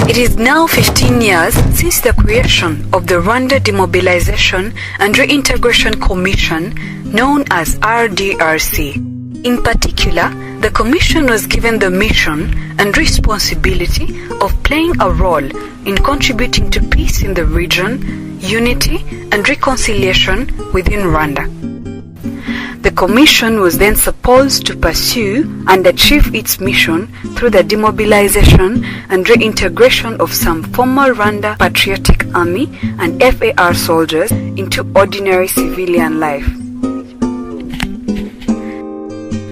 It is now 15 years since the creation of the Rwanda Demobilization and Reintegration Commission, known as RDRC. In particular, the Commission was given the mission and responsibility of playing a role in contributing to peace in the region, unity and reconciliation within Rwanda. The Commission was then supposed to pursue and achieve its mission through the demobilization and reintegration of some former Rwanda Patriotic Army and FAR soldiers into ordinary civilian life.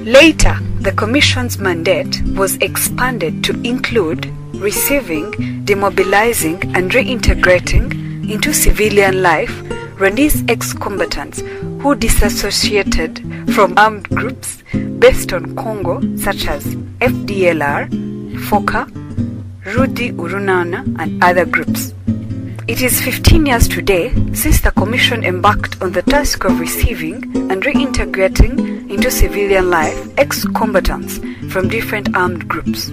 Later, the Commission's mandate was expanded to include receiving, demobilizing and reintegrating into civilian life Rwandese ex-combatants who disassociated from armed groups based on Congo such as FDLR, FOCA, Rudi Urunana and other groups. It is 15 years today since the Commission embarked on the task of receiving and reintegrating into civilian life ex-combatants from different armed groups.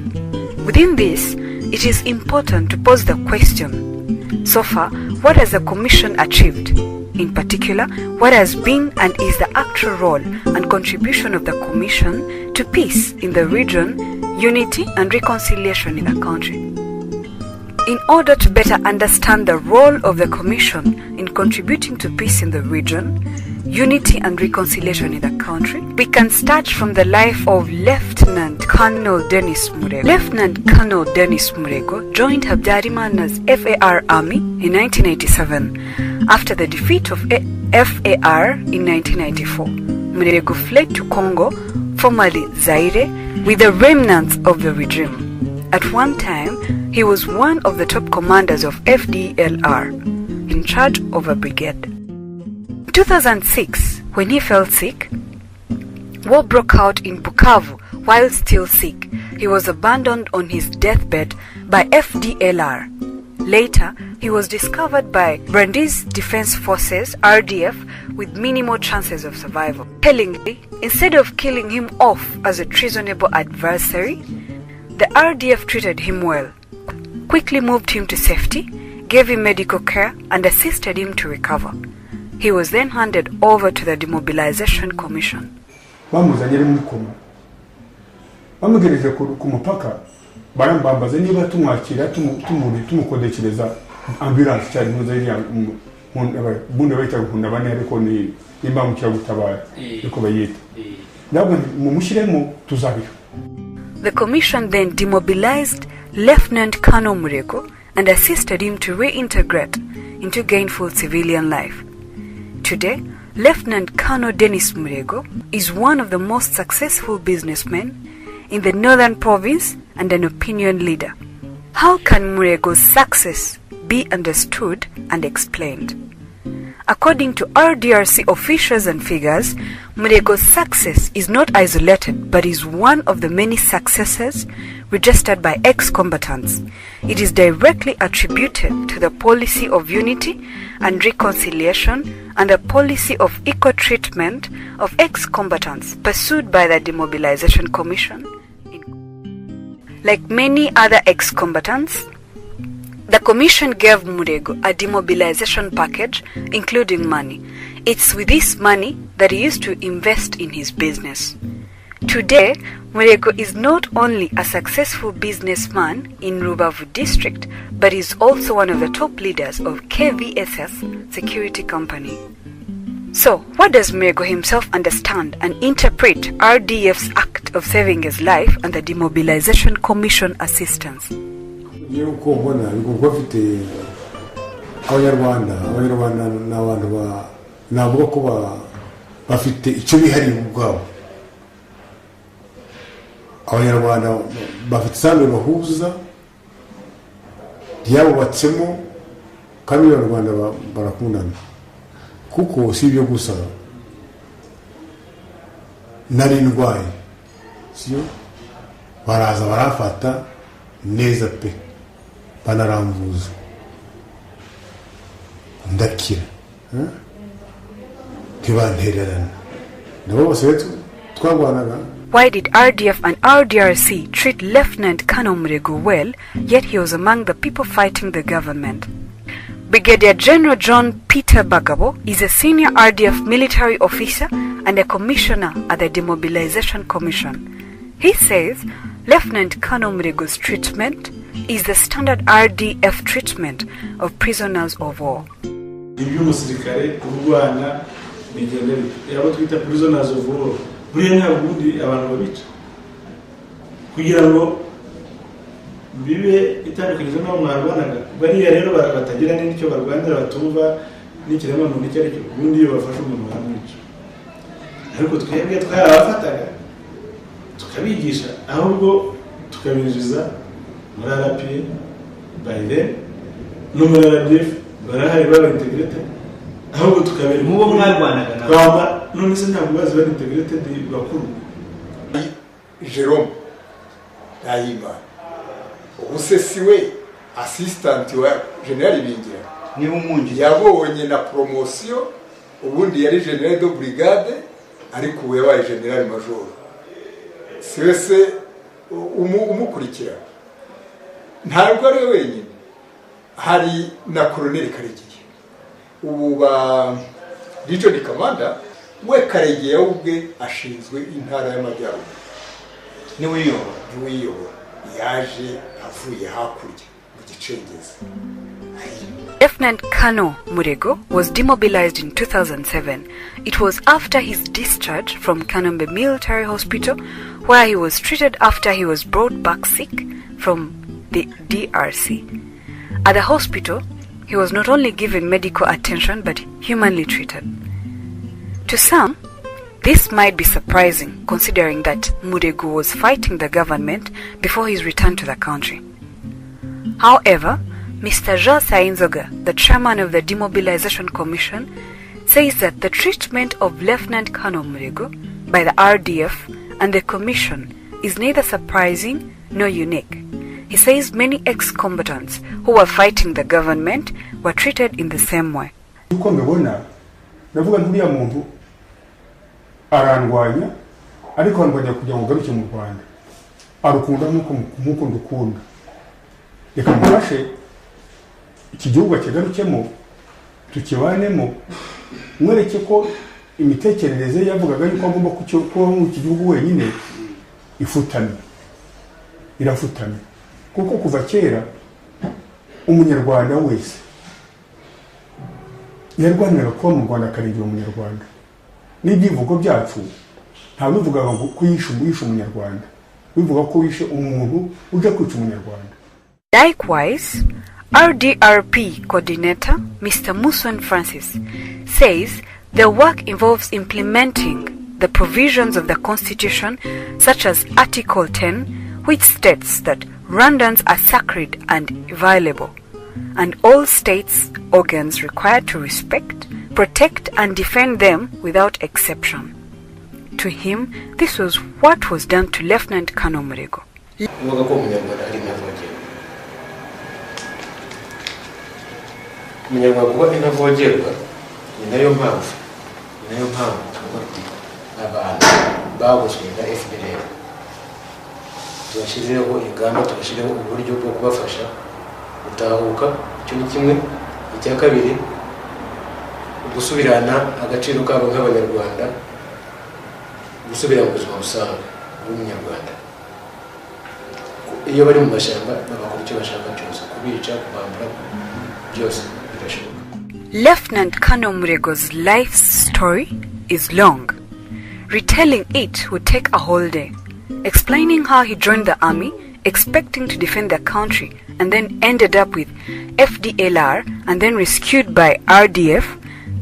Within this, it is important to pose the question, so far, what has the Commission achieved? In particular, what has been and is the actual role and contribution of the Commission to peace in the region, unity and reconciliation in the country? In order to better understand the role of the Commission in contributing to peace in the region, unity and reconciliation in the country, we can start from the life of Lieutenant Colonel Denis Murego. Lieutenant Colonel Denis Murego joined Habyarimana's FAR army in 1987. After the defeat of FAR in 1994, Murego fled to Congo, formerly Zaire, with the remnants of the regime. At one time, he was one of the top commanders of FDLR, in charge of a brigade. In 2006, when he fell sick, war broke out in Bukavu. While still sick, he was abandoned on his deathbed by FDLR. Later, he was discovered by Rwandese Defense Forces, RDF, with minimal chances of survival. Tellingly, instead of killing him off as a treasonable adversary, the RDF treated him well, quickly moved him to safety, gave him medical care, and assisted him to recover. He was then handed over to the Demobilization Commission. barambambaza niba tumwakira tumukodekereza ambulance cyari muze iri bunde bayita gukunda bane ariko ni imbangukira gutabara niko bayita nabwo mumushyiremo tuzabiyo. The Commission then demobilized Lieutenant Colonel Murego and assisted him to reintegrate into gainful civilian life. Today, Lieutenant Colonel Denis Murego is one of the most successful businessmen in the northern province and an opinion leader. How can Murego's success be understood and explained? According to RDRC officials and figures, Murego's success is not isolated but is one of the many successes registered by ex-combatants. It is directly attributed to the policy of unity and reconciliation and the policy of equal treatment of ex-combatants pursued by the Demobilization Commission. Like many other ex-combatants, the Commission gave Murego a demobilization package, including money. It's with this money that he used to invest in his business. Today, Murego is not only a successful businessman in Rubavu district, but is also one of the top leaders of KVSS Security Company. So, what does Murego himself understand and interpret RDF's act of saving his life and the Demobilization Commission assistance? Yuko mbona yuko bafite abanyarwanda n'abantu navuga ko bafite icyo bihari ubwabo. Abanyarwanda bafite sano bahuza yabo batsemo kandi abanyarwanda barakundana kuko si byo gusa nari ndwaye siyo baraza barafata neza pe banarambuza ndakira tibantererana nabo bose twagwanaga Why did RDF and RDRC treat Lieutenant Colonel Murego well, yet he was among the people fighting the government? Brigadier General John Peter Bagabo is a senior RDF military officer and a commissioner at the Demobilization Commission. He says Lieutenant Colonel Murego's treatment is the standard RDF treatment of prisoners of war. Iby'umusirikare urwana bigenda yabo twita prisoners of war buriya nta bundi abantu babica kugira ngo bibe itandukanye no mwarwanaga bariya rero batagira n'icyo barwanira batumva n'ikirema mu nicyo ariko ubundi iyo bafashe umuntu baramwica ariko twebwe twabafataga tukabigisha ahubwo tukabinjiza muri RPA by then no muri RDF barahari baba integrated ahubwo tukabera mubo mwarwanaga na kwamba none se ntabwo bazi bari integrated bakuru. Jerome Dayima usesiwe assistant wa General Bingira ni umungi yabonye na promotion ubundi yari General de Brigade ariko ubu yabaye General Major siwese umukurikira ntabwo ari wenyine hari na Colonel Karegiye ubu ba Regional Commander we Karegiye ubwe ashinzwe intara y'Amajyaruguru ni wiyo yaje avuye hakurya mu gicengezi. Lieutenant Colonel Murego was demobilized in 2007. It was after his discharge from Kanombe Military Hospital, where he was treated after he was brought back sick from the DRC. At the hospital, he was not only given medical attention but humanly treated. To some, this might be surprising considering that Murego was fighting the government before his return to the country. However, Mr. Jean Sainzoga, the chairman of the Demobilization Commission, says that the treatment of Lieutenant Colonel Murego by the RDF and the Commission is neither surprising nor unique. He says many ex-combatants who were fighting the government were treated in the same way. Arandwanya ariko ndwanya kujya mu garuke mu Rwanda arukunda nkuko ndukunda reka murashe iki gihugu kigarukemo tukibanemo mwereke ko imitekerereze yavugaga yuko agomba kuba mu iki gihugu wenyine irafutana kuko kuva kera umunyarwanda wese yarwanira ko mu Rwanda karengera umunyarwanda n'ibivugo byacu nta bivuga ngo kuyisha umunyarwanda bivuga ko wishe umuntu uje kwica umunyarwanda. Likewise, RDRP coordinator Mr. Muson Francis says the work involves implementing the provisions of the Constitution, such as Article 10, which states that Rwandans are sacred and inviolable, and all states' organs required to respect, protect and defend them without exception. To him, this was what was done to Lieutenant Colonel Murego. Umunyarwanda inavogerwa ni nayo mpamvu abantu babuzwe na FPR tubashyizeho ingamba tubashyizeho uburyo bwo kubafasha gutahuka. Icyo ni kimwe. Icya kabiri, gusubirana agaciro kabo nk'abanyarwanda, gusubira mu buzima busanzwe bw'umunyarwanda. Iyo bari mu mashyamba bagakora icyo bashaka cyose, kubica, kubambura, byose birashoboka. Lieutenant Colonel Murego's life story is long. Retelling it would take a whole day, explaining how he joined the army, expecting to defend the country, and then ended up with FDLR and then rescued by RDF,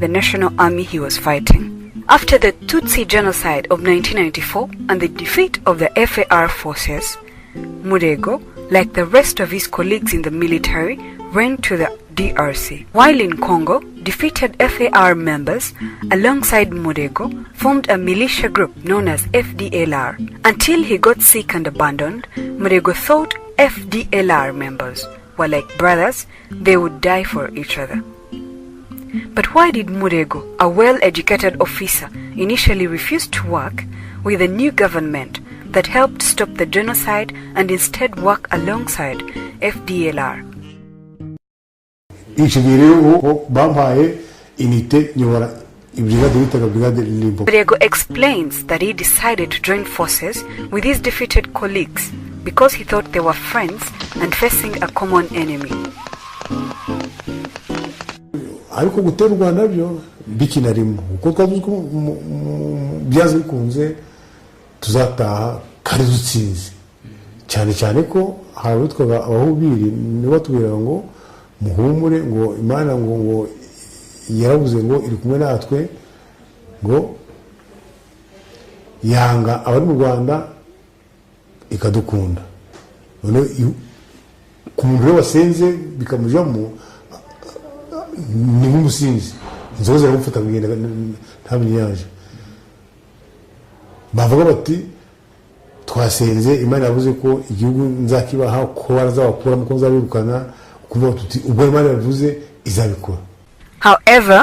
the national army he was fighting. After the Tutsi genocide of 1994 and the defeat of the FAR forces, Murego, like the rest of his colleagues in the military, went to the DRC. While in Congo, defeated FAR members, alongside Murego, formed a militia group known as FDLR. Until he got sick and abandoned, Murego thought FDLR members were like brothers, they would die for each other. But why did Murego, a well-educated officer, initially refuse to work with a new government that helped stop the genocide and instead work alongside FDLR. Murego explains that he decided to join forces with his defeated colleagues because he thought they were friends and facing a common enemy. ariko gutera u Rwanda byo bikinarimo uko twavuze ko byaze bikunze tuzataha kare dutsinze cyane cyane ko harutwaga abahubiri nibo batubwira ngo muhumure ngo Imana ngo yaravuze ngo iri kumwe natwe ngo yanga abari mu Rwanda ikadukunda none ku muntu wasenze bikamujamo ni nk'umusinzi inzozi aramufata kugenda ntabwo yaje bavuga bati twasenze Imana yavuze ko igihugu nzakibaha ko barazabakura mu nzabirukana kuvuga tuti ubwo Imana yavuze izabikora. However,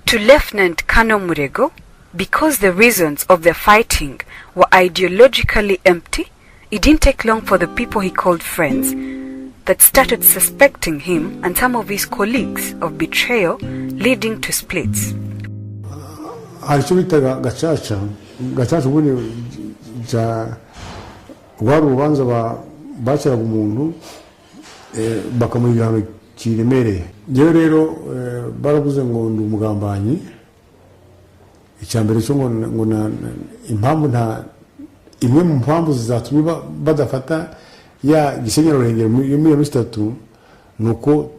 to Lieutenant Colonel Murego, because the reasons of their fighting were ideologically empty, it didn't take long for the people he called friends that started suspecting him and some of his colleagues of betrayal, leading to splits. gacaca ubundi rwari urubanza baciraga umuntu bakamuha igihano kiremereye. Njyewe rero baravuze ngo ndi umugambanyi, icyambere cyo ngo impamvu imwe mu mpamvu zatumye badafata ya gisenyero rengero yo muri Statu nuko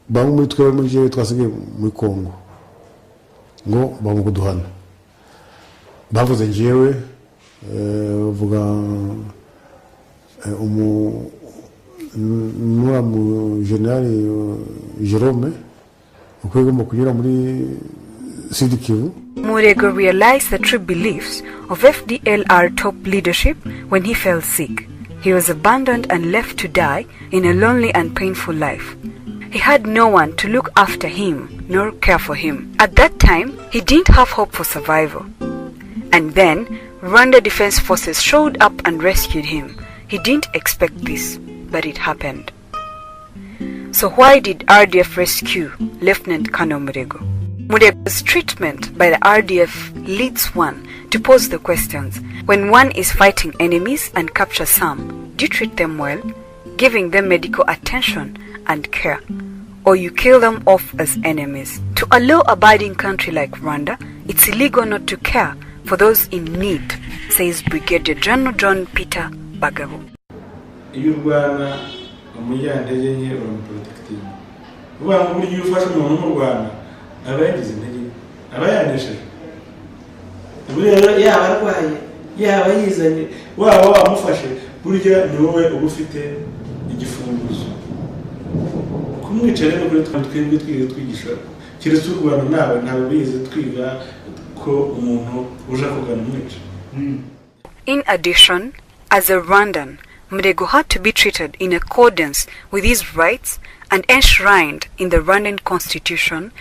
bamwe muri twe muri jewe twasigaye muri Kongo ngo bamukuduhana bavuze njyewe vuga nura mu general Jerome ukwego mu kunyura muri Sud Kivu. Murego realized the true beliefs of FDLR top leadership when he fell sick. He was abandoned and left to die in a lonely and painful life. He had no one to look after him nor care for him. At that time, he didn't have hope for survival. And then, Rwanda Defense Forces showed up and rescued him. He didn't expect this, but it happened. So why did RDF rescue Lieutenant Colonel Murego? Murego's treatment by the RDF leads one to pose the questions. When one is fighting enemies and capture some, do you treat them well, giving them medical attention and care, or you kill them off as enemies? To a law-abiding country like Rwanda, it's illegal not to care for those in need, says Brigadier General John Peter Bagabo. Iyo Rwanda umujyandege nke uramuprotecting. Uba mu buryo ufasha umuntu mu Rwanda abagize intege abayanesheje. Yaba arwaye yaba yizanye waba wamufashe burya ni wowe uba ufite igifunguzo kumwica rero kuri twebwe twigisha kiretse u Rwanda ntabwo bize twiga ko umuntu uje kugana umwica. In addition, as a Rwandan, Murego had to be treated in accordance with his rights and enshrined in the Rwandan constitution,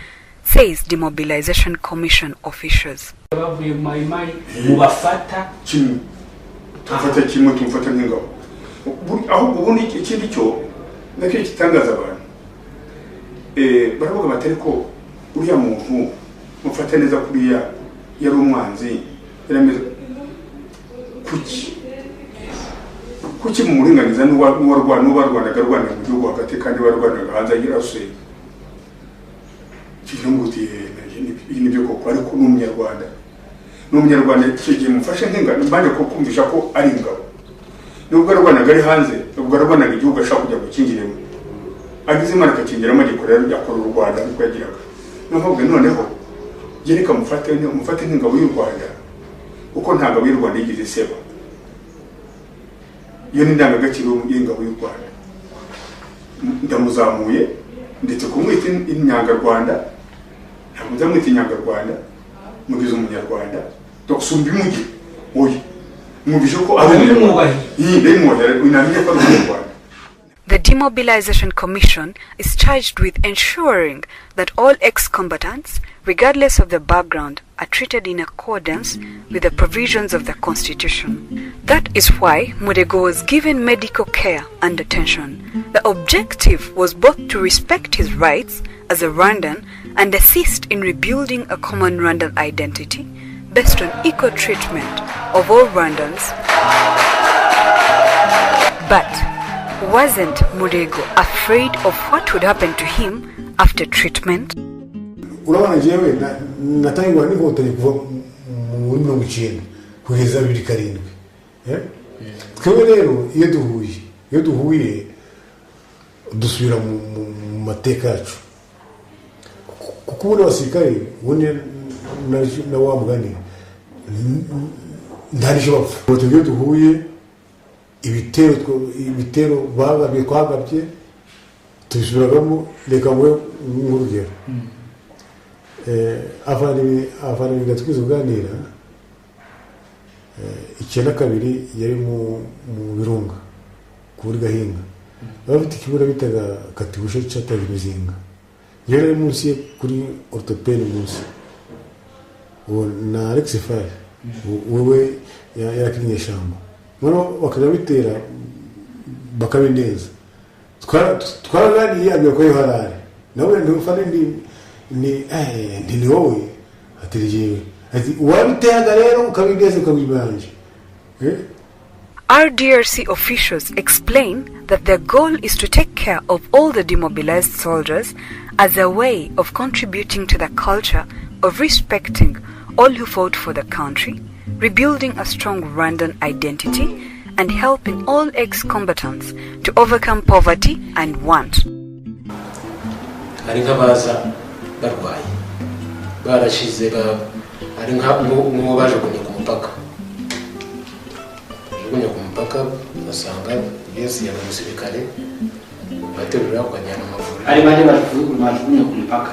says Demobilization Commission officials. Bavuye mai mubafata tufata kimwe tumfata nk'ingabo aho ubundi ikindi cyo nacyo kitangaza abantu baravuga batari ko uriya muntu mufata neza kuriya yari umwanzi yarameze kuki mu muringaniza n'uwarwanaga rwanda mu gihugu hagati kandi warwanaga hanze y'irase kinumuti n'ibyo koko ariko n'umunyarwanda kigiye mufashe nk'ingano mbanje ko kumvisha ko ari ingabo nubwo rwanaga ari hanze nubwo rwanaga igihugu ashaka kujya gukingiremo agize imana akakingiramo gikorera yakora u Rwanda niko yagiraga navuga noneho gereka mufate nk'ingabo y'u Rwanda uko ntabwo y'u Rwanda yigize seba iyo ni ndangagaciro y'ingabo y'u Rwanda ndamuzamuye ndetse kumwita inyangarwanda ntabwo ndamwita inyangarwanda mugize umunyarwanda tokusumbi mugi oyi mubije ko ari umunyarwanda The Demobilization Commission is charged with ensuring that all ex-combatants, regardless of their background, are treated in accordance with the provisions of the Constitution. That is why Murego was given medical care and attention. The objective was both to respect his rights as a Rwandan and assist in rebuilding a common Rwandan identity based on equal treatment of all Rwandans. But wasn't Murego afraid of what would happen to him after treatment? Urabona jewe natangwa n'inkotanyi kuva mu 1990 kugeza 2007. Twebwe rero iyo duhuye dusubira mu mateka yacu kuko ubundi abasirikare ubundi na wa mugani ntarisho bapfa iyo duhuye ibitero bagabye twagabye tubisubiragamo reka mwe nk'urugero avana bigatwiza kuganira icyenda kabiri yari mu birunga kuri Gahinga bafite ikibura bitaga katibushe cyataga imizinga yari munsi kuri orthopede munsi na Alex Fire wewe yarakinnye shambo noneho bakajya bitera bakabineza twaraganiye abyo ko yoharare nawe ndufane ni wowe atirijewe ati wabitega rero ukabigeze ukabibanje. RDRC officials explain that their goal is to take care of all the demobilized soldiers as a way of contributing to the culture of respecting all who fought for the country, rebuilding a strong Rwandan identity, and helping all ex-combatants to overcome poverty and want. barwaye barashize ari nko bajugunye ku mupaka basanga yesi ya musirikare baterura kwajyana amavuriro ari bane bajugunye ku mupaka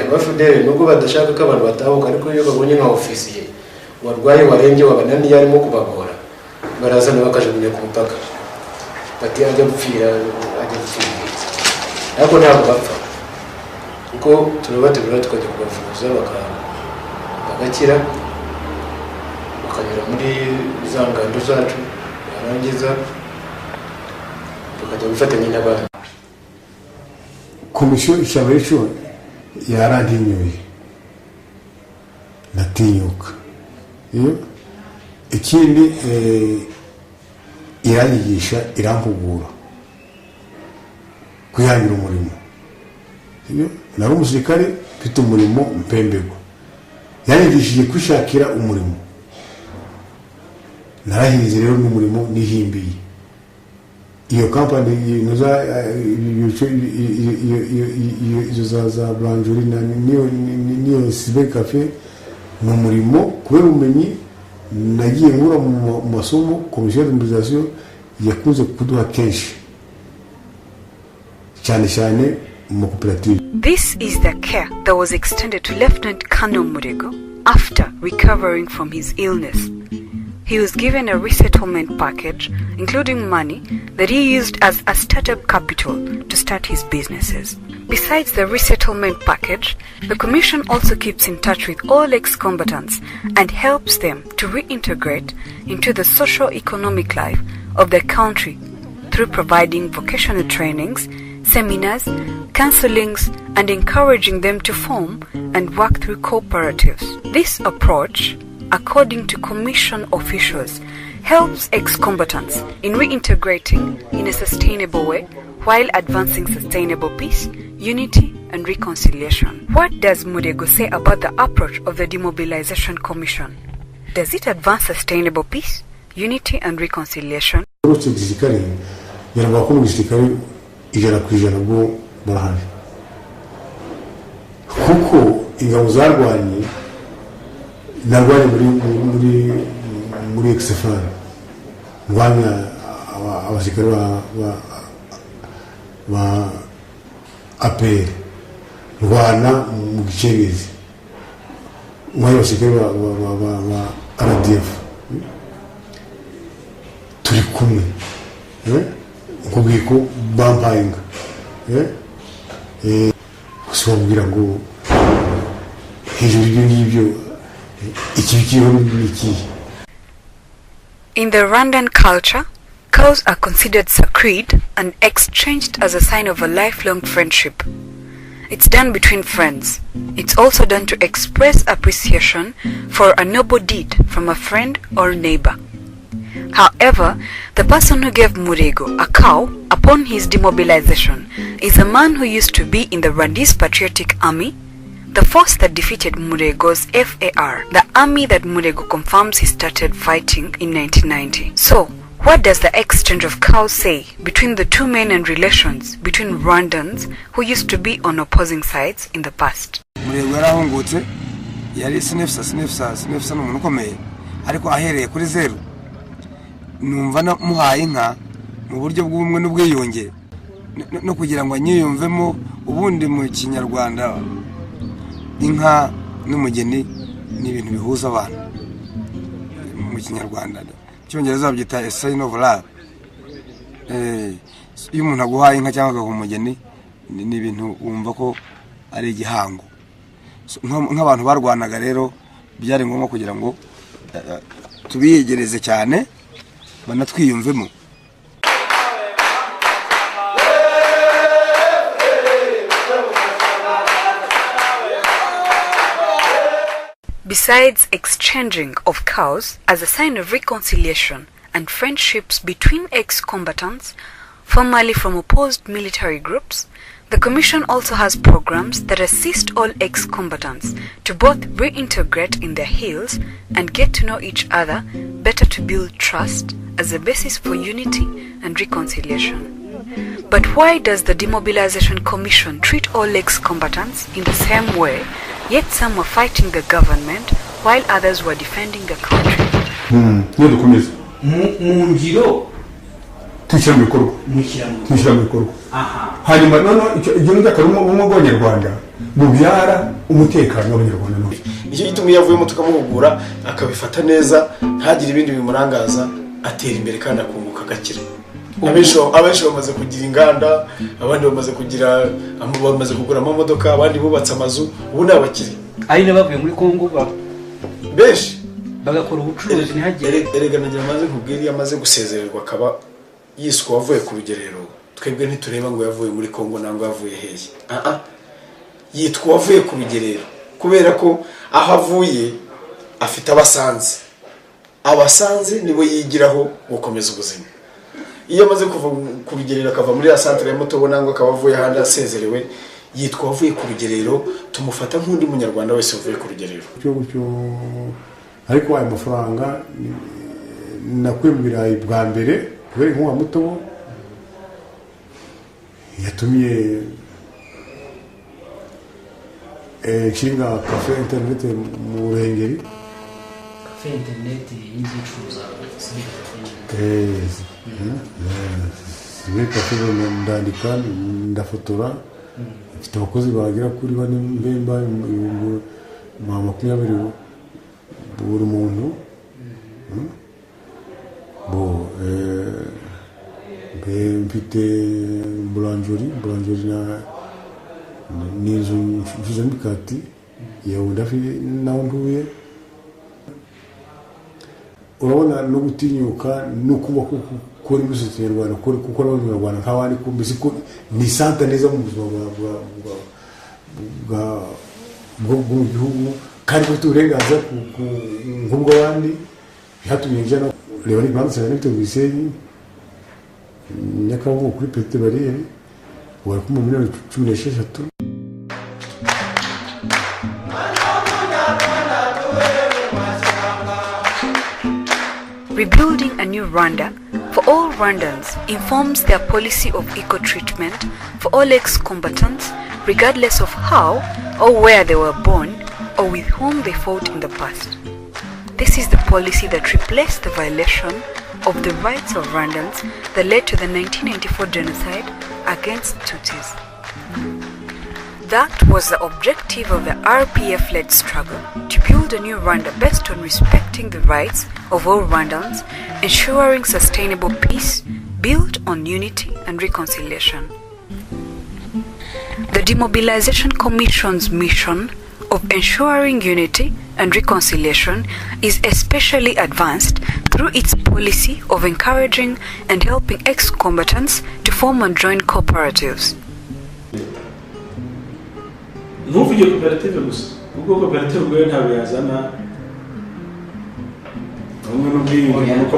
abafudere nubwo badashaka ko abantu batahuka ariko iyo babonye nka ofisiye warwaye warenge wabanani yarimo kubagora barazana bakajugunye ku mupaka bati ajya gupfira ariko ntabwo bapfa kuko turabategura tukajya kubavuza bagakira bakanyura muri za ngando zacu barangiza tukajya gufatanya n'abandi. Komisiyo ishabecho yarandinyoye natinyuka iyo ikindi iranyigisha irampugura kwihangira umurimo iyo nari umusirikare mfite umurimo mpembego yanyigishije kwishakira umurimo narahinze rero n'umurimo nihimbiye iyo company inoza iyo za Blanjuri na niyo Sibe Cafe n'umurimo kubera umenyi nagiye nkura mu masomo Komisiyo ya Demobilization yakunze kuduha kenshi cyane mu cooperative. This is the care that was extended to Lieutenant Colonel Murego after recovering from his illness. He was given a resettlement package, including money that he used as a startup capital to start his businesses. Besides the resettlement package, the Commission also keeps in touch with all ex-combatants and helps them to reintegrate into the socio-economic life of their country through providing vocational trainings, seminars, counselings, and encouraging them to form and work through cooperatives. This approach, according to Commission officials, helps ex-combatants in reintegrating in a sustainable way while advancing sustainable peace, unity, and reconciliation. What does Murego say about the approach of the Demobilization Commission? Does it advance sustainable peace, unity, and reconciliation? ijana ku ijana bwo barahari kuko ingabo zarwanye narwanye muri XFR rwanya abasirikare ba APR rwana mu gicegezi mwayo abasirikare ba RDF turi kumwe nkubwiye ko bampaye inka gusa bambwira ngo hejuru y'ibyo ngibyo ikibi kiriho ni ikihe. In the Rwandan culture, cows are considered sacred and exchanged as a sign of a lifelong friendship. It's done between friends. It's also done to express appreciation for a noble deed from a friend or neighbor. However, the person who gave Murego a cow upon his demobilization is a man who used to be in the Rwandese Patriotic Army, the force that defeated Murego's FAR, the army that Murego confirms he started fighting in 1990. So, what does the exchange of cows say between the two men and relations between Rwandans who used to be on opposing sides in the past? Murego yarahungutse yari sinefsa n'umuntu ukomeye ariko ahereye kuri zero numva muhaye inka mu buryo bw'ubumwe n'ubwiyunge no kugira ngo anyiyumvemo ubundi mu Kinyarwanda inka n'umugeni ni ibintu bihuza abantu mu Kinyarwanda. Cyongereza babyita a sign of love. Iyo umuntu aguhaye inka cyangwa agaha umugeni ni ibintu wumva ko ari igihango. Nk'abantu barwanaga rero byari ngombwa kugira ngo tubiyegereze cyane banatwiyumvemo. Besides exchanging of cows as a sign of reconciliation and friendships between ex-combatants, formerly from opposed military groups, the Commission also has programs that assist all ex-combatants to both reintegrate in their hills and get to know each other better to build trust as a basis for unity and reconciliation. But why does the Demobilization Commission treat all ex-combatants in the same way, yet some were fighting the government while others were defending the country? Twishyira mu bikorwa hanyuma igihugu cy'akaruma ubumwe bw'Abanyarwanda bubyara umutekano w'Abanyarwanda n'undi. Icyo gituma yavuyemo tukamuhugura akabifata neza ntagire ibindi bimurangaza atera imbere kandi akunguka gakira. Abenshi bamaze kugira inganda, abandi bamaze kugura amamodoka, abandi bubatse amazu, ubu n'abakiri ari nabavuye muri Kongo benshi bagakora ubucuruzi ntihagere. Erega nagira amaze kubwira yamaze gusezererwa akaba yiswe wavuye ku rugerero. Twebwe ntitureba ngo yavuye muri Kongo nangwa yavuye hehe. Yitwa wavuye ku rugerero kubera ko aho avuye afite abasanze nibo yigiraho gukomeza ubuzima. Iyo amaze kuva ku rugerero akava muri ya centre ya Mutobo nangwa akaba avuye handi asezerewe yitwa wavuye ku rugerero, tumufata nk'undi munyarwanda wese uvuye ku rugerero. Ariko ayo mafaranga nakwemera bwa mbere kubera nk'uwa Mutobo yatumye nshinga cafe internet mu Ruhengeri. Cafe internet y'inzicuruza cafe ndandika ndafotora mfite abakozi bagera kuri bane mbemba 20 buri muntu mfite boulangerie na n'inzu mfize mikati yawunda naho ntuye. Urabona no gutinyuka no kuba kuri musitse Nyarwanda kuko n'Abanyarwanda nk'abandi kumbisi ko ni santa neza mu buzima bwa gihugu kandi ko turengaza nk'ubwo abandi bihatumye njana reba ni banse na nito Gisenyi nyakavuga kuri Petite Barriere wari ku 16. Rebuilding a new Rwanda for all Rwandans informs their policy of equal treatment for all ex-combatants regardless of how or where they were born or with whom they fought in the past. This is the policy that replaced the violation of the rights of Rwandans that led to the 1994 genocide against Tutsis. That was the objective of the RPF-led struggle, to build a new Rwanda based on respecting the rights of all Rwandans, ensuring sustainable peace built on unity and reconciliation. The Demobilization Commission's mission of ensuring unity and reconciliation is especially advanced through its policy of encouraging and helping ex-combatants to form and join cooperatives. ntuvuge koperative gusa ubwo koperative ubwo ntabwo yazana bamwe n'ubwiyunge nuko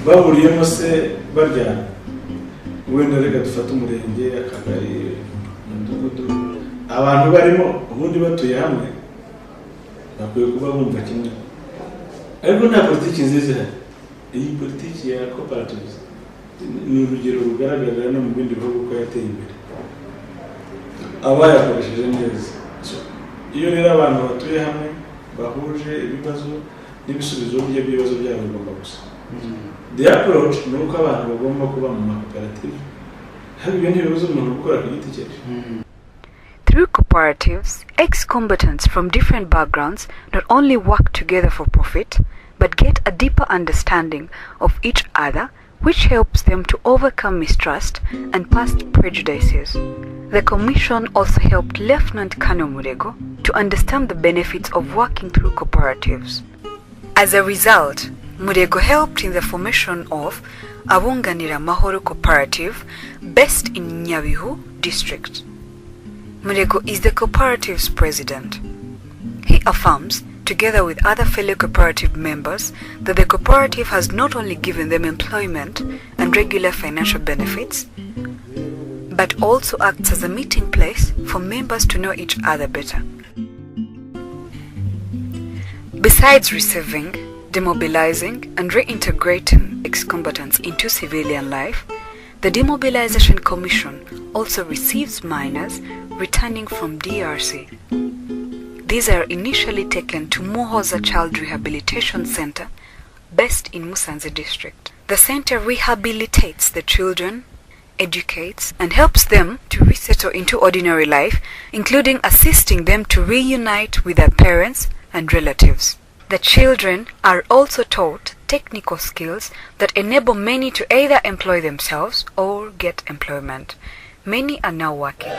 bahuriyemo se baryana wenda reka dufate umurenge akagari umudugudu abantu barimo ubundi batuye hamwe bakwiye kuba bumva kimwe ariko nta politiki nziza iyi politiki ya cooperatives ni urugero rugaragara no mu bindi bihugu ko yateye imbere abayakoresheje neza iyo rero abantu batuye hamwe bahuje ibibazo n'ibisubizo by'ibibazo byabo bigomba gusa the approach ni uko abantu bagomba kuba mu makoperative hari ibindi bibazo umuntu gukora ku giti cye. Through cooperatives, ex-combatants from different backgrounds not only work together for profit, but get a deeper understanding of each other, which helps them to overcome mistrust and past prejudices. The Commission also helped Lieutenant Colonel Murego to understand the benefits of working through cooperatives. As a result, Murego helped in the formation of Abunganira Mahoro Cooperative, based in Nyabihu district. Murego is the cooperative's president. He affirms, together with other fellow cooperative members, that the cooperative has not only given them employment and regular financial benefits, but also acts as a meeting place for members to know each other better. Besides receiving, demobilizing, and reintegrating ex-combatants into civilian life, the Demobilization Commission also receives minors returning from DRC. These are initially taken to Muhoza Child Rehabilitation Center, based in Musanze district. The center rehabilitates the children, educates, and helps them to resettle into ordinary life, including assisting them to reunite with their parents and relatives. The children are also taught technical skills that enable many to either employ themselves or get employment. Many are now working.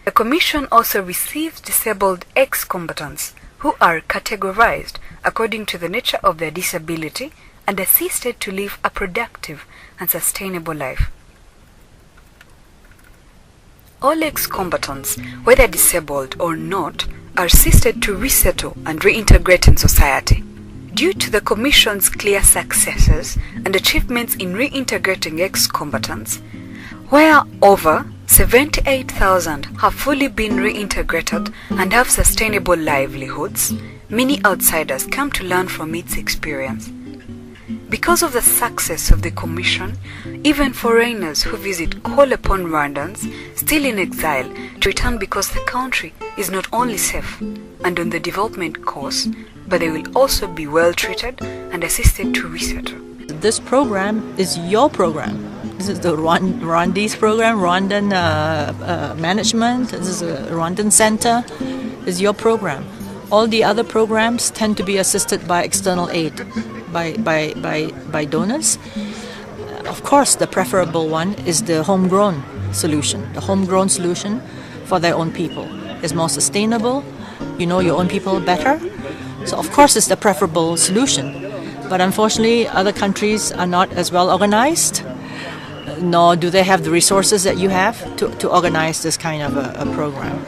The Commission also receives disabled ex-combatants who are categorized according to the nature of their disability and assisted to live a productive and sustainable life. All ex-combatants, whether disabled or not, are assisted to resettle and reintegrate in society. Due to the Commission's clear successes and achievements in reintegrating ex-combatants, where over 78,000 have fully been reintegrated and have sustainable livelihoods, many outsiders come to learn from its experience. Because of the success of the Commission, even foreigners who visit call upon Rwandans still in exile to return because the country is not only safe and on the development course, but they will also be well treated and assisted to resettle. This program is your program. This is the Rwandese program, Rwandan management, this is a Rwandan center, is your program. All the other programs tend to be assisted by external aid, by donors. Of course, the preferable one is the homegrown solution. The homegrown solution for their own people is more sustainable. You know your own people better. So of course it's the preferable solution. But unfortunately, other countries are not as well organized, nor do they have the resources that you have to organize this kind of a program.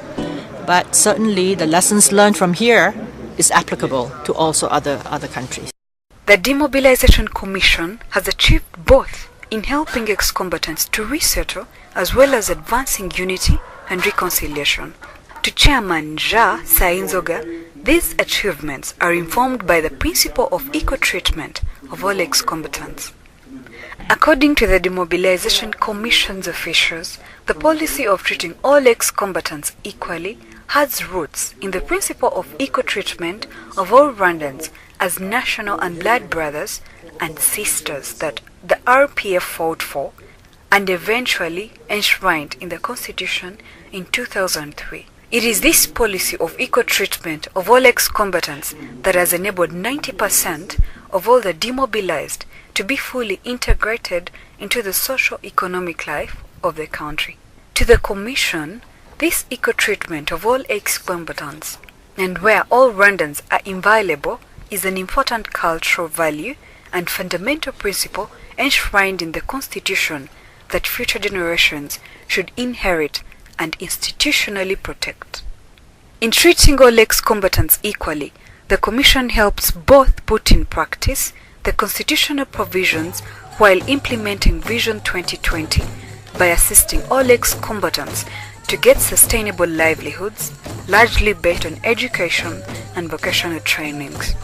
But certainly the lessons learned from here is applicable to also other countries. The Demobilization Commission has achieved both in helping ex-combatants to resettle as well as advancing unity and reconciliation. To Chairman Ja Sainzoga, these achievements are informed by the principle of equal treatment of all ex-combatants. According to the Demobilization Commission's officials, the policy of treating all ex-combatants equally has roots in the principle of equal treatment of all Rwandans as national and blood brothers and sisters that the RPF fought for and eventually enshrined in the Constitution in 2003. It is this policy of equal treatment of all ex-combatants that has enabled 90% of all the demobilized to be fully integrated into the socio-economic life of the country. To the Commission, this equal treatment of all ex-combatants, and where all Rwandans are inviolable, is an important cultural value and fundamental principle enshrined in the Constitution that future generations should inherit and institutionally protect. In treating all ex-combatants equally, the Commission helps both put in practice the constitutional provisions while implementing Vision 2020 by assisting all ex-combatants to get sustainable livelihoods, largely based on education and vocational trainings.